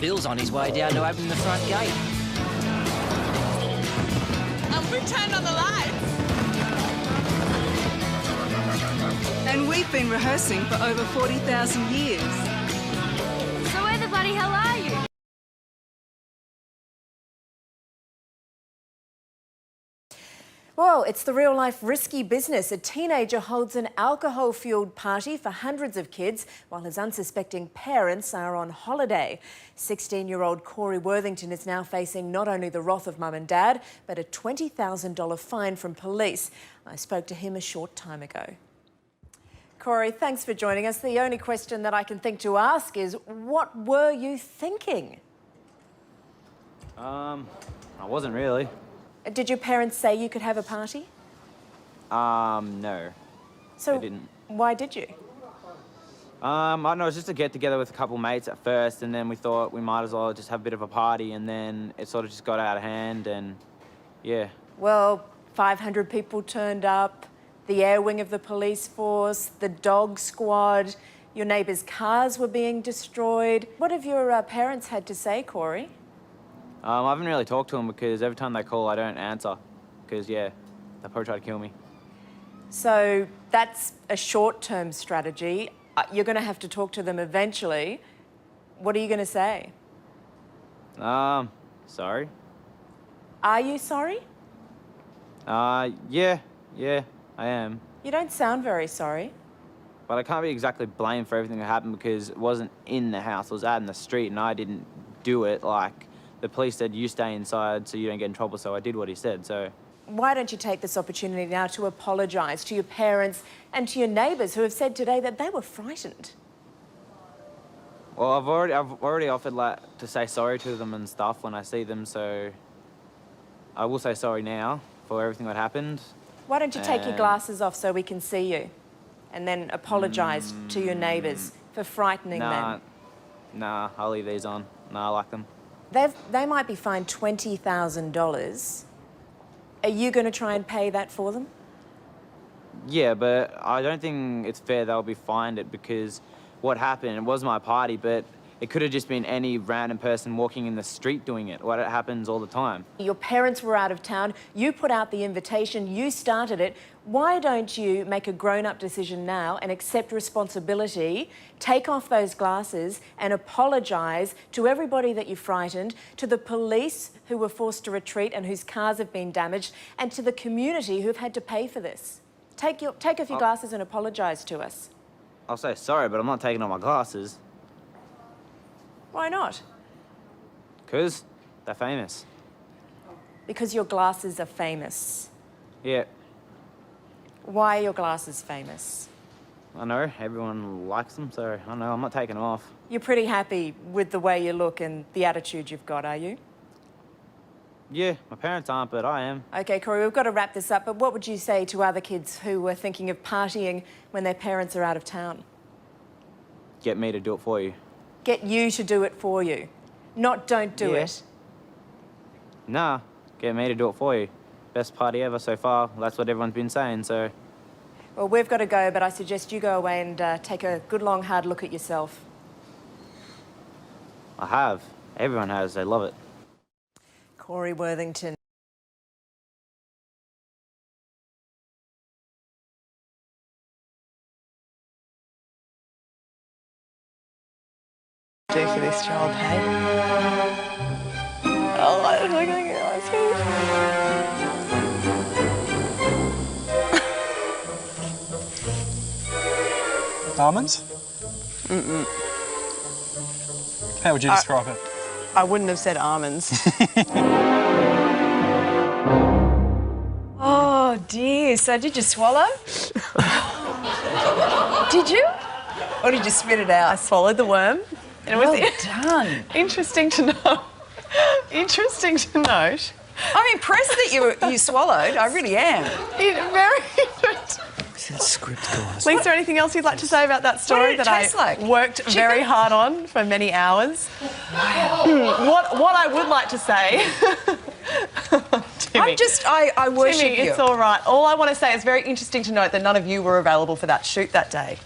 Bill's on his way down to open the front gate. We turned on the lights. And we've been rehearsing for over 40,000 years. So where the bloody hell are you? Well, it's the real-life risky business. A teenager holds an alcohol-fuelled party for hundreds of kids while his unsuspecting parents are on holiday. 16-year-old Corey Worthington is now facing not only the wrath of mum and dad, but a $20,000 fine from police. I spoke to him a short time ago. Corey, thanks for joining us. The only question that I can think to ask is, what were you thinking? I wasn't really. Did your parents say you could have a party? No. So they didn't. Why did you? I don't know, it was just a get-together with a couple mates at first, and then we thought we might as well just have a bit of a party, and then it sort of just got out of hand, and yeah. Well, 500 people turned up, the air wing of the police force, the dog squad, your neighbours' cars were being destroyed. What have your parents had to say, Corey? I haven't really talked to them because every time they call, I don't answer. Because, yeah, they'll probably try to kill me. So that's a short-term strategy. You're going to have to talk to them eventually. What are you going to say? Sorry. Are you sorry? Yeah, I am. You don't sound very sorry. But I can't be exactly blamed for everything that happened because it wasn't in the house, it was out in the street, and I didn't do it. Like, the police said, you stay inside so you don't get in trouble, so I did what he said, so... Why don't you take this opportunity now to apologise to your parents and to your neighbours who have said today that they were frightened? Well, I've already offered, like, to say sorry to them and stuff when I see them, so... I will say sorry now for everything that happened. Why don't you take your glasses off so we can see you? And then apologise to your neighbours for frightening them. Nah, I'll leave these on. Nah, I like them. They might be fined $20,000. Are you going to try and pay that for them? Yeah, but I don't think it's fair they'll be fined it because what happened, it was my party, but it could have just been any random person walking in the street doing it. What happens all the time. Your parents were out of town, you put out the invitation, you started it. Why don't you make a grown-up decision now and accept responsibility, take off those glasses and apologise to everybody that you frightened, to the police who were forced to retreat and whose cars have been damaged, and to the community who've had to pay for this. Take off your glasses and apologise to us. I'll say sorry, but I'm not taking off my glasses. Why not? Because they're famous. Because your glasses are famous. Yeah. Why are your glasses famous? I know, everyone likes them, so I know, I'm not taking them off. You're pretty happy with the way you look and the attitude you've got, are you? Yeah, my parents aren't, but I am. OK, Corey, we've got to wrap this up, but what would you say to other kids who are thinking of partying when their parents are out of town? Get me to do it for you. Get you to do it for you, not don't do it. Nah, get me to do it for you. Best party ever so far. That's what everyone's been saying, so... Well, we've got to go, but I suggest you go away and take a good, long, hard look at yourself. I have. Everyone has. They love it. Corey Worthington. Do for this job, hey? Oh, I'm not gonna get my teeth. Almonds? Mm-mm. How would you describe it? I wouldn't have said almonds. Oh dear, so did you swallow? Did you? Or did you spit it out? I swallowed the worm. And it was done. Interesting to know. Interesting to note. I'm impressed that you swallowed. I really am. Very interesting. Script, guys. Lisa, anything else you'd like to say about that story that I worked very hard on for many hours? Wow. What I would like to say... Timmy, I worship Timmy, you. it's all right. All I want to say is very interesting to note that none of you were available for that shoot that day.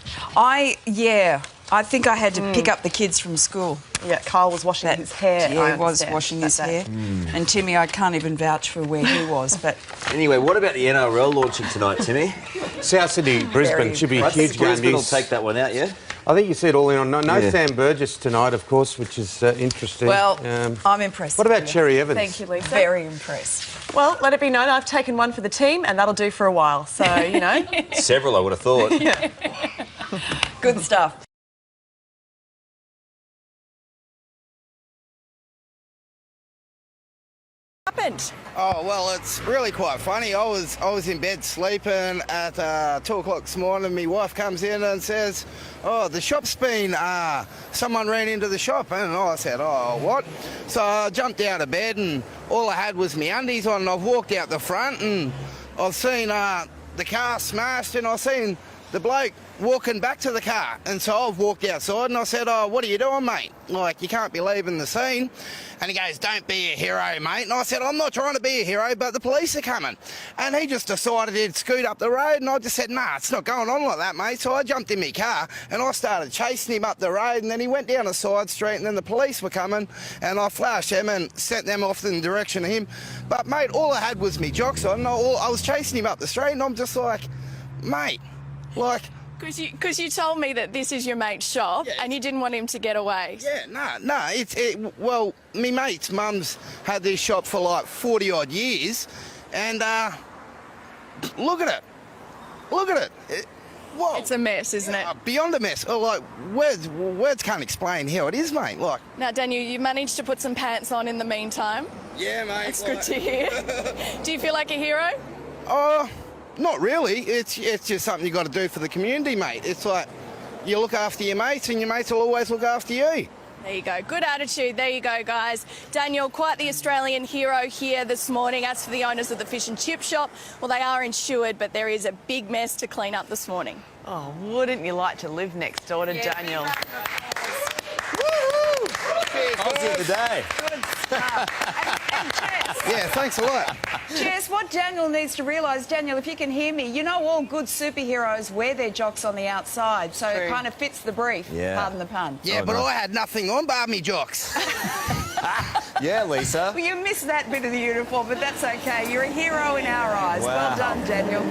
Yeah. I think I had to pick up the kids from school. Yeah, Kyle was washing his hair. Yeah, he was washing his hair. And Timmy, I can't even vouch for where he was, but... Anyway, what about the NRL launching tonight, Timmy? South Sydney, Brisbane should be a huge game. Brisbane will take that one out, yeah? I think you said all in on. No Sam Burgess tonight, of course, which is interesting. Well, I'm impressed. What about Cherry Evans? Thank you, Lisa. Very impressed. Well, let it be known I've taken one for the team and that'll do for a while. So, you know. Several, I would have thought. Yeah. Good stuff. Oh, well, it's really quite funny. I was in bed sleeping at 2 o'clock this morning. My wife comes in and says, oh, the shop's been, someone ran into the shop. And I said, oh, what? So I jumped out of bed and all I had was my undies on, and I've walked out the front and I've seen the car smashed, and I've seen the bloke walking back to the car. And so I've walked outside and I said, oh, what are you doing, mate? Like, you can't be leaving the scene. And he goes, don't be a hero, mate. And I said, I'm not trying to be a hero, but the police are coming. And he just decided he'd scoot up the road, and I just said, nah, it's not going on like that, mate. So I jumped in my car and I started chasing him up the road, and then he went down a side street, and then the police were coming, and I flashed them and sent them off in the direction of him. But, mate, all I had was me jocks on. I was chasing him up the street, and I'm just like, mate, like... Because you told me that this is your mate's shop, and you didn't want him to get away. Yeah, no. Well, me mate's mum's had this shop for like 40-odd years, and look at it. Look at it. Whoa. It's a mess, isn't it? Beyond a mess. Oh, like, words can't explain how it is, mate. Like. Now, Daniel, you managed to put some pants on in the meantime. Yeah, mate. It's good to hear. Do you feel like a hero? Not really. It's just something you got to do for the community, mate. It's like you look after your mates, and your mates will always look after you. There you go. Good attitude. There you go, guys. Daniel, quite the Australian hero here this morning. As for the owners of the fish and chip shop, well, they are insured, but there is a big mess to clean up this morning. Oh, wouldn't you like to live next door to Daniel? Positive today. Good stuff. And Jess. Yeah, thanks a lot. Jess, what Daniel needs to realise, Daniel, if you can hear me, you know all good superheroes wear their jocks on the outside, so it kind of fits the brief, pardon the pun. Yeah, but I had nothing on bar me jocks. Yeah, Lisa. Well, you missed that bit of the uniform, but that's okay. You're a hero in our eyes. Wow. Well done, Daniel.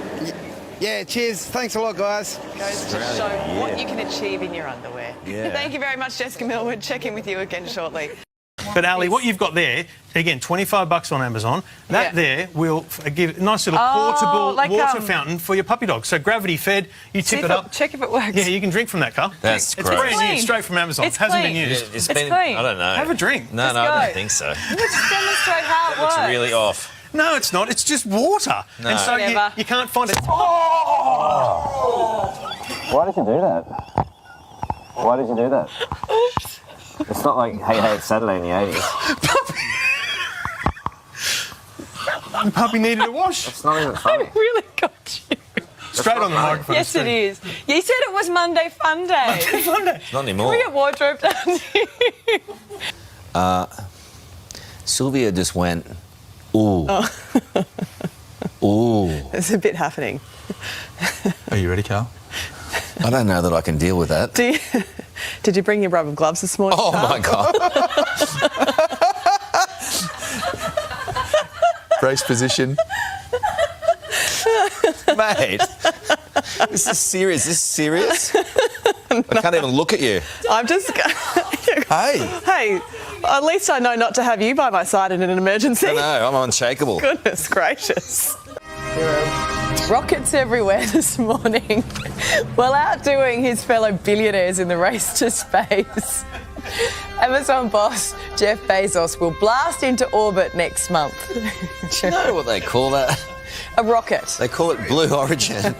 Yeah, cheers. Thanks a lot, guys. Goes to show what you can achieve in your underwear. Yeah. Thank you very much, Jessica Millwood. Check in with you again shortly. But Ali, what you've got there, again, $25 on Amazon. That there will give a nice little portable water fountain for your puppy dog. So gravity fed, you tip it up. Check if it works. Yeah, you can drink from that, Carl. That's it's great. brand new, straight from Amazon. It's hasn't clean. been used. It's clean. I don't know. Have a drink. No, I don't think so. Let's demonstrate how it works. It's really off. No, it's not. It's just water. No. And so you can't find it. Why did you do that? Why did you do that? Oops. It's not like, hey, it's Saturday in the 80s. The puppy needed a wash. It's not even funny. I really got you. Straight on the microphone. Yes, it is. You said it was Monday Fun Day. Monday Fun Day. Not anymore. Can we get wardrobe done? Sylvia just went, ooh. Ooh. There's a bit happening. Are you ready, Carl? I don't know that I can deal with that. Did you bring your rubber gloves this morning? Oh, my God. Brace position. Mate, this is serious. Is this serious? I can't even look at you. I'm just... Hey. Hey, at least I know not to have you by my side in an emergency. I know, I'm unshakable. Goodness gracious. Rockets everywhere this morning. Well, outdoing his fellow billionaires in the race to space. Amazon boss Jeff Bezos will blast into orbit next month. Do you know what they call that? A rocket. They call it Blue Origin. Does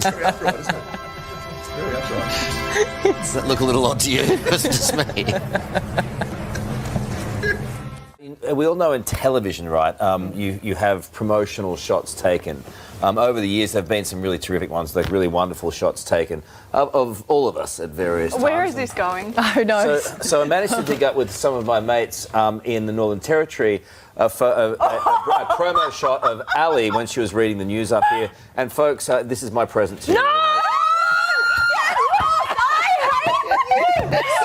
that look a little odd to you? It's just me. We all know in television, right, you have promotional shots taken. Over the years, there have been some really terrific ones, like really wonderful shots taken of all of us at various times. Where is this going? Oh, no. So I managed to dig up with some of my mates in the Northern Territory a promo shot of Ali when she was reading the news up here. And folks, this is my present to you. No! I hate you!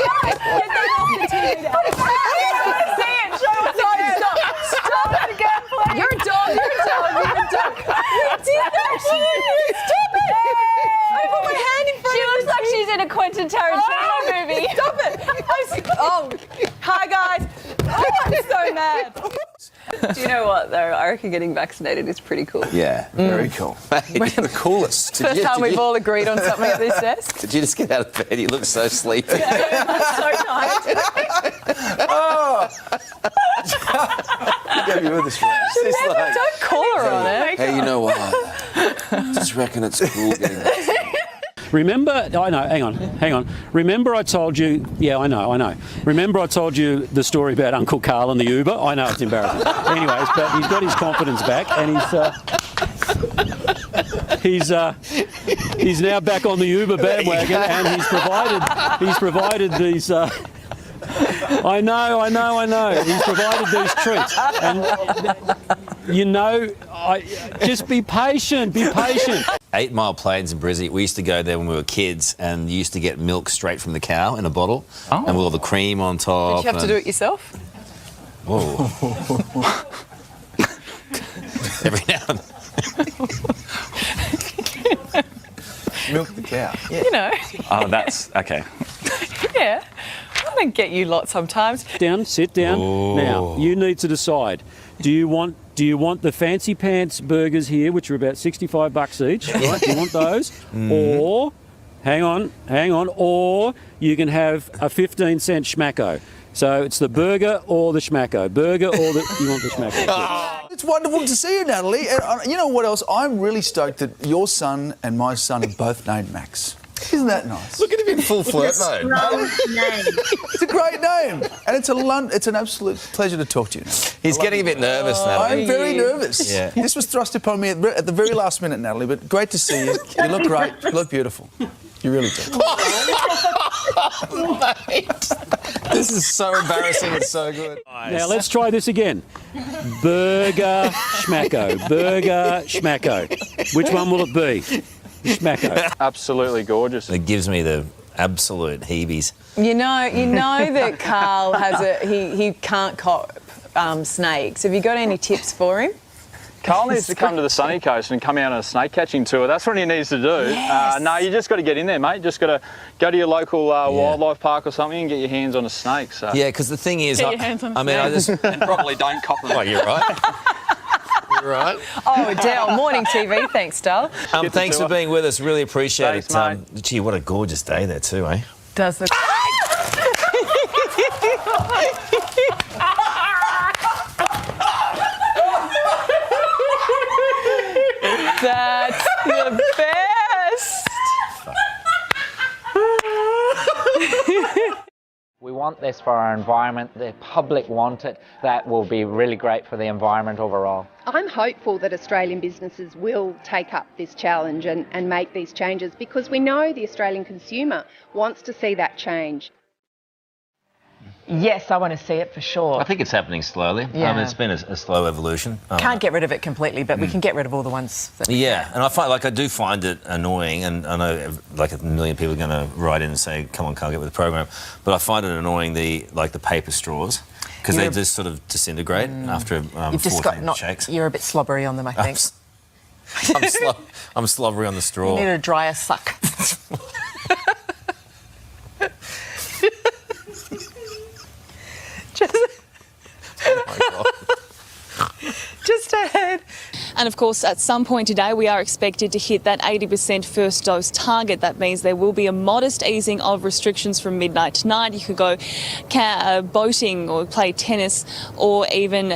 Quentin Tarantino movie. Stop it. Oh, hi, guys. Oh, I'm so mad. Do you know what, though? I reckon getting vaccinated is pretty cool. Yeah, very cool. You're the coolest. First time we've all agreed on something at this desk. Did you just get out of bed? You look so sleepy. Yeah, I'm so tired. Oh! Gave you with us, right? Don't call her on it. Hey, you know what? I just reckon it's cool getting vaccinated. Remember, I know, hang on. Remember I told you, yeah, I know. Remember I told you the story about Uncle Carl and the Uber? I know it's embarrassing. Anyways, but he's got his confidence back and he's now back on the Uber bandwagon and he's provided these... I know. He's provided these treats. And, you know, just be patient. 8 Mile Plains in Brizzy. We used to go there when we were kids and you used to get milk straight from the cow in a bottle and with all the cream on top. Did you have to do it yourself? Whoa. Every now and then. Milk the cow. Yeah. You know. Oh, that's... OK. Yeah. I don't get you lot sometimes. Sit down. Oh. Now, you need to decide. Do you want the fancy pants burgers here, which are about $65 each, right? Do you want those? Or, hang on, or you can have a 15-cent schmacko. So it's the burger or the schmacko. You want the schmacko. It's wonderful to see you, Natalie. And you know what else? I'm really stoked that your son and my son are both named Max. Isn't that nice? Look at him in full flirt mode. It's a great name. And it's an absolute pleasure to talk to you, Natalie. He's getting a bit nervous, Natalie. I'm very nervous. Yeah. This was thrust upon me at the very last minute, Natalie, but great to see you. You look great. You look beautiful. You really do. Mate, this is so embarrassing. It's so good. Now, let's try this again. Burger, schmacko. Which one will it be? Schmacko. Absolutely gorgeous. It gives me the absolute heebies. You know that Carl he can't cop snakes. Have you got any tips for him? Carl needs to come to the sunny coast and come out on a snake catching tour. That's what he needs to do. Yes. No, you just got to get in there, mate. You just got to go to your local wildlife park or something and get your hands on a snake. So. Yeah, because the thing is, Get your hands on I mean, I just probably don't cop them. Oh, you're right. You're right. Oh, Dale, morning TV. Thanks, Dale. Thanks for being with us. Really appreciate Thanks, it. Gee, what a gorgeous day there too, eh? Does look. That's the best. We want this for our environment. The public want it. That will be really great for the environment overall. I'm hopeful that Australian businesses will take up this challenge and make these changes because we know the Australian consumer wants to see that change. Yes, I want to see it for sure. I think it's happening slowly. Yeah. It's been a slow evolution. Can't get rid of it completely, but we can get rid of all the ones. Yeah, and I do find it annoying, and I know like 1 million people are going to write in and say, "Come on, can't get with the program," but I find it annoying the paper straws because they just sort of disintegrate after You've just 14 shakes. You're a bit slobbery on them, I think. I'm slobbery on the straw. You need a drier suck. Just ahead. And of course, at some point today, we are expected to hit that 80% first dose target. That means there will be a modest easing of restrictions from midnight tonight. You could go boating or play tennis or even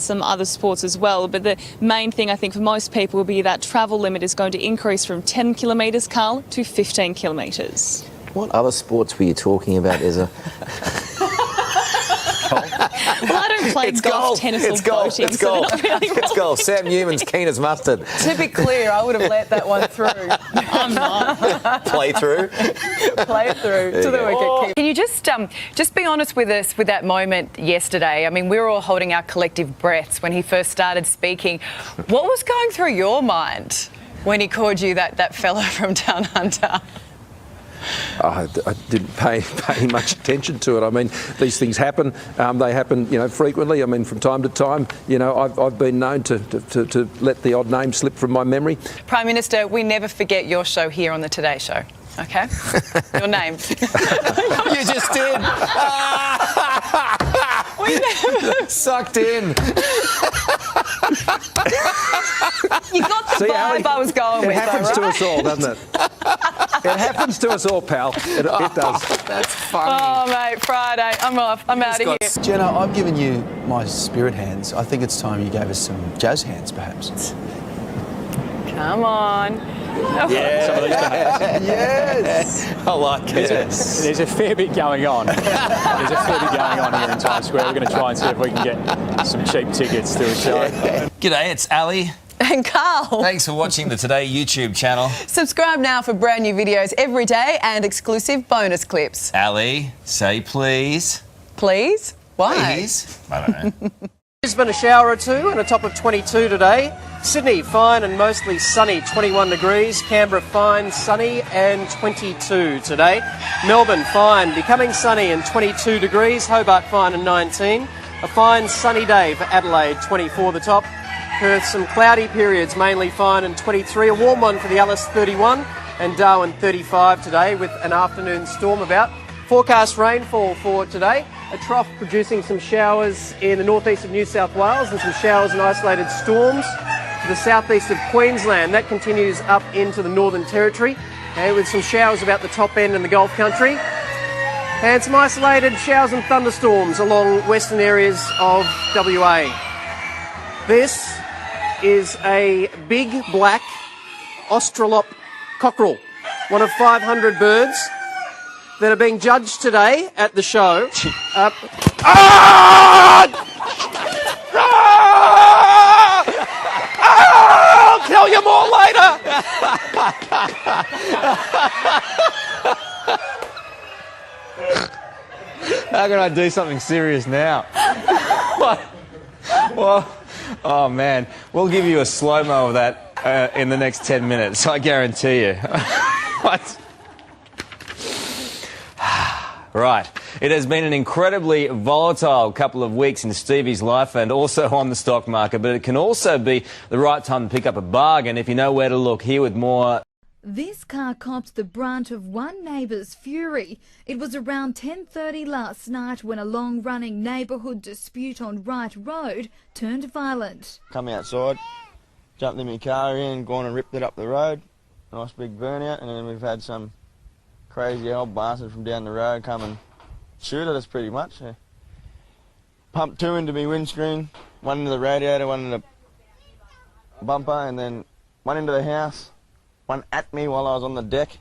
some other sports as well. But the main thing, I think, for most people will be that travel limit is going to increase from 10 kilometres, Carl, to 15 kilometres. What other sports were you talking about, Ezra? Well, I don't play golf, tennis or boating. It's golf. It's golf. Sam Newman's keen as mustard. To be clear, I would have let that one through. I'm not. Play through. Play it through to the wicket. Can you just be honest with us with that moment yesterday? I mean, we were all holding our collective breaths when he first started speaking. What was going through your mind when he called you that fella from Down Under? I didn't pay much attention to it. I mean, these things happen. They happen, frequently. I mean, from time to time, I've been known to let the odd name slip from my memory. Prime Minister, we never forget your show here on the Today Show. Okay. Your name. You just did. Sucked in. You got the vibe I was going with. It happens though, to right? us all, doesn't it? It happens to us all, pal. It does. That's funny. Oh, mate, Friday. I'm off. I'm out of here. Jenna, I've given you my spirit hands. I think it's time you gave us some jazz hands, perhaps. Come on. Yeah, some of these Yes. I like it. There's a fair bit going on. There's a fair bit going on here in Times Square. We're going to try and see if we can get some cheap tickets to a show. G'day, it's Ali. And Carl. Thanks for watching the Today YouTube channel. Subscribe now for brand new videos every day and exclusive bonus clips. Ali, say please. Please? Why? Please? I don't know. Brisbane a shower or two and a top of 22 today. Sydney fine and mostly sunny, 21 degrees. Canberra fine, sunny and 22 today. Melbourne fine, becoming sunny and 22 degrees. Hobart fine and 19. A fine sunny day for Adelaide, 24 the top. Perth some cloudy periods, mainly fine and 23. A warm one for the Alice, 31. And Darwin 35 today with an afternoon storm about. Forecast rainfall for today. A trough producing some showers in the northeast of New South Wales and some showers and isolated storms to the southeast of Queensland. That continues up into the Northern Territory with some showers about the top end in the Gulf country. And some isolated showers and thunderstorms along western areas of WA. This is a big black Australorp cockerel, one of 500 birds that are being judged today at the show. I'll tell you more later. How can I do something serious now? What? Well, oh man, we'll give you a slow-mo of that in the next 10 minutes, I guarantee you. What? Right. It has been an incredibly volatile couple of weeks in Stevie's life and also on the stock market, but it can also be the right time to pick up a bargain if you know where to look. Here with more. This car copped the brunt of one neighbour's fury. It was around 10:30 last night when a long-running neighbourhood dispute on Wright Road turned violent. Come outside, jumped in my car in, gone and ripped it up the road. Nice big burnout, and then we've had some crazy old bastard from down the road come and shoot at us pretty much. Pumped two into my windscreen, one into the radiator, one into the bumper, and then one into the house. One at me while I was on the deck.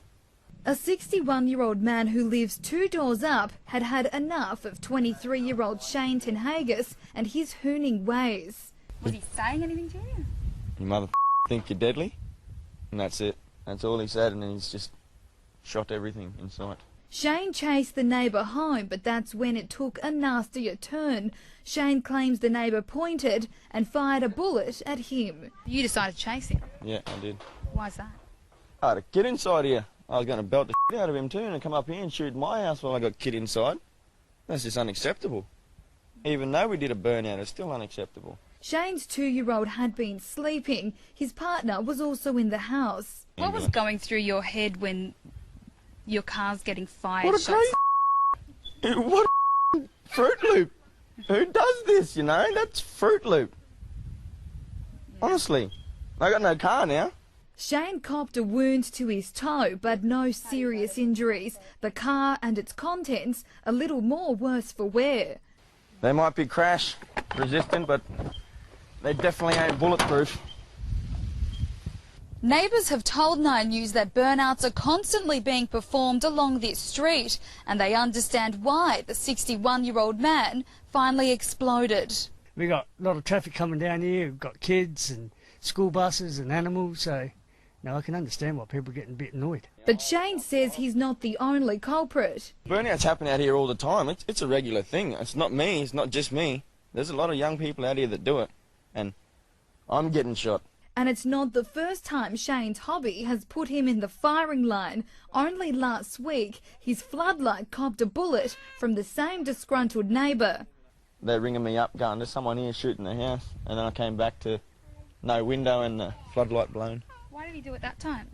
A 61-year-old man who lives 2 doors up had had enough of 23-year-old Shane Tenhagas and his hooning ways. Was he saying anything to you? You mother think you're deadly? And that's it. That's all he said, and then he's just shot everything in sight. Shane chased the neighbour home, but that's when it took a nastier turn. Shane claims the neighbour pointed and fired a bullet at him. You decided to chase him? Yeah, I did. Why's that? I had a kid inside here. I was going to belt the shit out of him too and come up here and shoot my house while I got kid inside. That's just unacceptable. Even though we did a burnout, it's still unacceptable. Shane's 2-year-old had been sleeping. His partner was also in the house. What was going through your head when your car's getting fired? What a crazy... What a Fruit Loop. Who does this, you know? That's Fruit Loop. Honestly. I got no car now. Shane copped a wound to his toe, but no serious injuries. The car and its contents a little more worse for wear. They might be crash resistant, but they definitely ain't bulletproof. Neighbours have told 9 News that burnouts are constantly being performed along this street, and they understand why the 61-year-old man finally exploded. We got a lot of traffic coming down here. We've got kids and school buses and animals, so no, I can understand why people are getting a bit annoyed. But Shane says he's not the only culprit. Burnouts happen out here all the time. It's a regular thing. It's not me. It's not just me. There's a lot of young people out here that do it, and I'm getting shot. And it's not the first time Shane's hobby has put him in the firing line. Only last week, his floodlight copped a bullet from the same disgruntled neighbour. They're ringing me up going, there's someone here shooting the house. And then I came back to no window and the floodlight blown. Why did he do it that time?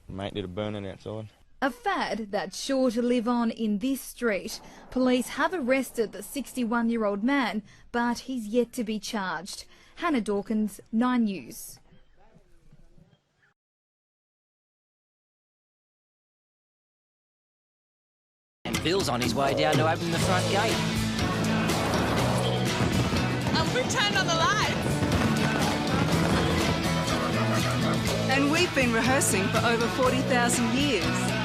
Mate did a burnout outside. A fad that's sure to live on in this street. Police have arrested the 61-year-old man, but he's yet to be charged. Hannah Dawkins, 9 News. And Bill's on his way down to open the front gate. We've turned on the lights. And we've been rehearsing for over 40,000 years.